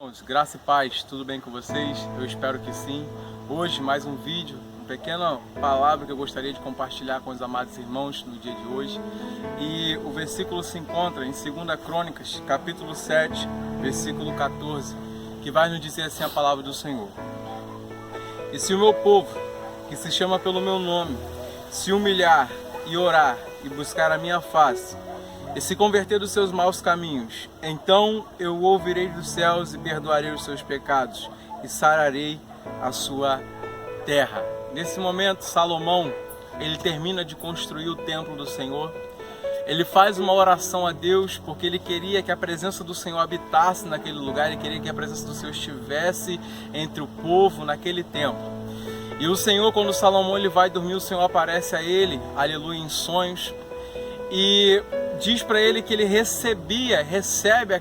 Irmãos, graça e paz, tudo bem com vocês? Eu espero que sim. Hoje mais um vídeo, uma pequena palavra que eu gostaria de compartilhar com os amados irmãos no dia de hoje. E o versículo se encontra em 2 Crônicas, capítulo 7, versículo 14, que vai nos dizer assim a palavra do Senhor. E se o meu povo, que se chama pelo meu nome, se humilhar e orar e buscar a minha face, e se converter dos seus maus caminhos, então eu o ouvirei dos céus e perdoarei os seus pecados e sararei a sua terra. Nesse momento, Salomão, ele termina de construir o templo do Senhor. Ele faz uma oração a Deus porque ele queria que a presença do Senhor habitasse naquele lugar, ele queria que a presença do Senhor estivesse entre o povo naquele templo. E o Senhor, quando Salomão ele vai dormir, o Senhor aparece a ele, aleluia, em sonhos, e diz para ele que ele recebe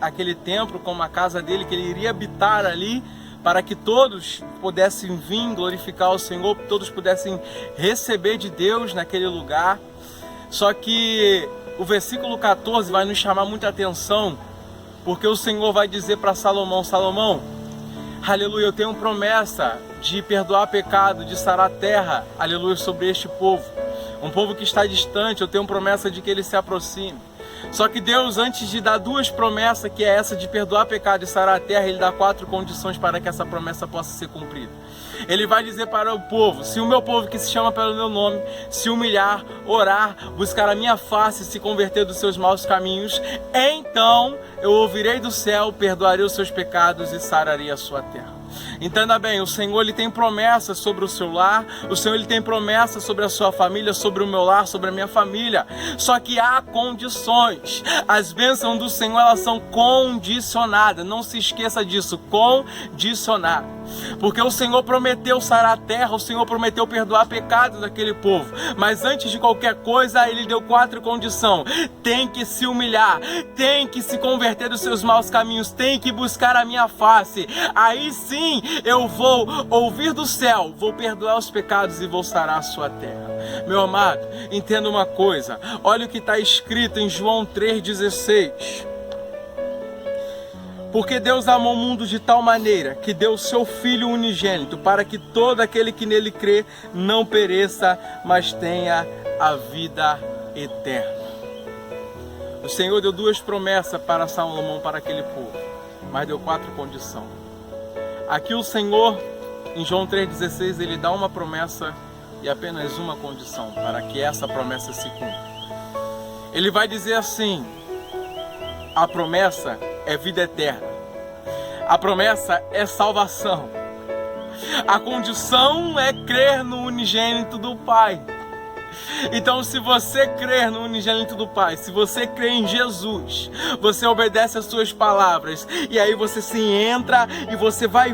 aquele templo como a casa dele, que ele iria habitar ali, para que todos pudessem vir glorificar o Senhor, todos pudessem receber de Deus naquele lugar. Só que o versículo 14 vai nos chamar muita atenção, porque o Senhor vai dizer para Salomão: Salomão, aleluia, eu tenho promessa de perdoar pecado, de sarar a terra, aleluia, sobre este povo. Um povo que está distante, eu tenho promessa de que ele se aproxime. Só que Deus, antes de dar duas promessas, que é essa de perdoar pecado e sarar a terra, Ele dá 4 condições para que essa promessa possa ser cumprida. Ele vai dizer para o povo: se o meu povo, que se chama pelo meu nome, se humilhar, orar, buscar a minha face e se converter dos seus maus caminhos, então eu ouvirei do céu, perdoarei os seus pecados e sararei a sua terra. Entenda bem, o Senhor ele tem promessas sobre o seu lar, o Senhor ele tem promessas sobre a sua família, sobre o meu lar, sobre a minha família. Só que há condições. As bênçãos do Senhor, elas são condicionadas. Não se esqueça disso, condicionadas. Porque o Senhor prometeu sarar a terra, o Senhor prometeu perdoar pecados daquele povo. Mas antes de qualquer coisa, Ele deu 4 condições. Tem que se humilhar, tem que se converter dos seus maus caminhos, tem que buscar a minha face. Aí sim, eu vou ouvir do céu, vou perdoar os pecados e vou sarar a sua terra. Meu amado, entenda uma coisa. Olha o que está escrito em João 3,16. Porque Deus amou o mundo de tal maneira que deu o seu Filho unigênito, para que todo aquele que nele crê não pereça, mas tenha a vida eterna. O Senhor deu 2 promessas para Salomão, para aquele povo, mas deu 4 condições. Aqui o Senhor, em João 3,16, ele dá uma promessa e apenas uma condição para que essa promessa se cumpra. Ele vai dizer assim: a promessa é vida eterna. A promessa é salvação. A condição é crer no unigênito do Pai. Então, se você crer no unigênito do Pai, se você crer em Jesus, você obedece às suas palavras, e aí você se entra e você vai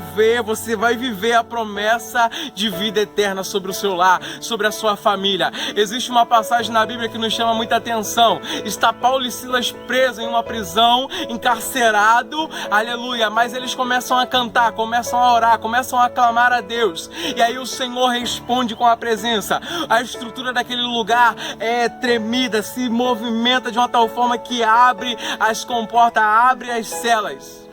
viver a promessa de vida eterna sobre o seu lar, sobre a sua família. Existe uma passagem na Bíblia que nos chama muita atenção. Está Paulo e Silas presos em uma prisão, encarcerado, aleluia, mas eles começam a cantar, começam a orar, começam a clamar a Deus, e aí o Senhor responde com a presença. A estrutura daquele lugar é tremida, se movimenta de uma tal forma que abre as comportas, abre as celas.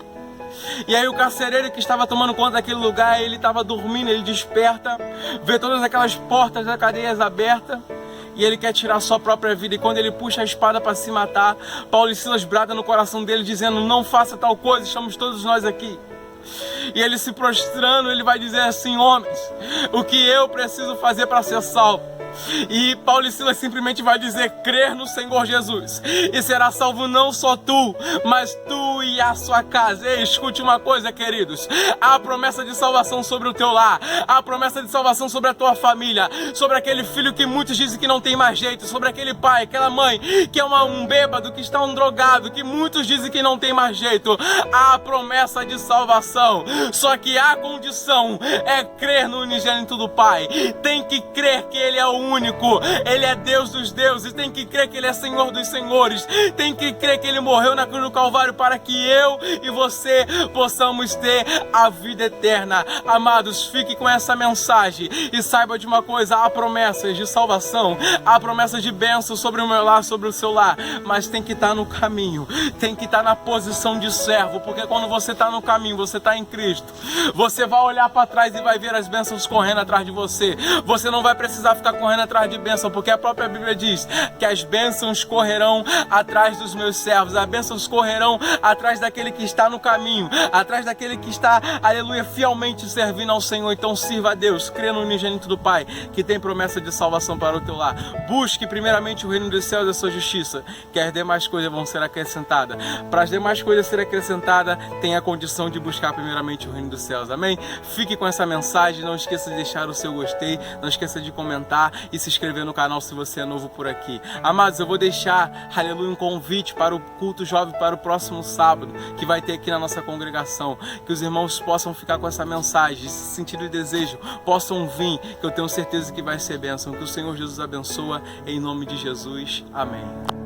E aí o carcereiro que estava tomando conta daquele lugar, ele estava dormindo, ele desperta, vê todas aquelas portas da cadeia abertas, e ele quer tirar sua própria vida. E quando ele puxa a espada para se matar, Paulo e Silas bradam no coração dele, dizendo: não faça tal coisa, estamos todos nós aqui. E ele se prostrando, ele vai dizer assim: homens, o que eu preciso fazer para ser salvo? E Paulo e Silas simplesmente vai dizer: crer no Senhor Jesus, e será salvo não só tu, mas tu e a sua casa. Ei, escute uma coisa, queridos: há a promessa de salvação sobre o teu lar, há a promessa de salvação sobre a tua família, sobre aquele filho que muitos dizem que não tem mais jeito, sobre aquele pai, aquela mãe que é um bêbado, que está um drogado, que muitos dizem que não tem mais jeito. Há a promessa de salvação, só que a condição é crer no unigênito do Pai. Tem que crer que Ele é o único, Ele é Deus dos deuses, tem que crer que Ele é Senhor dos senhores, tem que crer que Ele morreu na cruz do Calvário para que eu e você possamos ter a vida eterna. Amados, fique com essa mensagem e saiba de uma coisa: há promessas de salvação, há promessas de bênção sobre o meu lar, sobre o seu lar, mas tem que estar no caminho, tem que estar na posição de servo, porque quando você está no caminho, você está em Cristo, você vai olhar para trás e vai ver as bênçãos correndo atrás de você. Você não vai precisar ficar correndo atrás de bênção, porque a própria Bíblia diz que as bênçãos correrão atrás dos meus servos, as bênçãos correrão atrás daquele que está no caminho, atrás daquele que está, aleluia, fielmente servindo ao Senhor. Então sirva a Deus, crê no unigênito do Pai, que tem promessa de salvação para o teu lar. Busque primeiramente o reino dos céus e a sua justiça, que as demais coisas vão ser acrescentadas. Para as demais coisas serem acrescentadas, tenha a condição de buscar primeiramente o reino dos céus. Amém? Fique com essa mensagem, não esqueça de deixar o seu gostei, não esqueça de comentar e se inscrever no canal se você é novo por aqui. Amados, eu vou deixar, aleluia, um convite para o culto jovem para o próximo sábado, que vai ter aqui na nossa congregação. Que os irmãos possam ficar com essa mensagem, se sentir o desejo, possam vir, que eu tenho certeza que vai ser bênção. Que o Senhor Jesus abençoa, em nome de Jesus. Amém.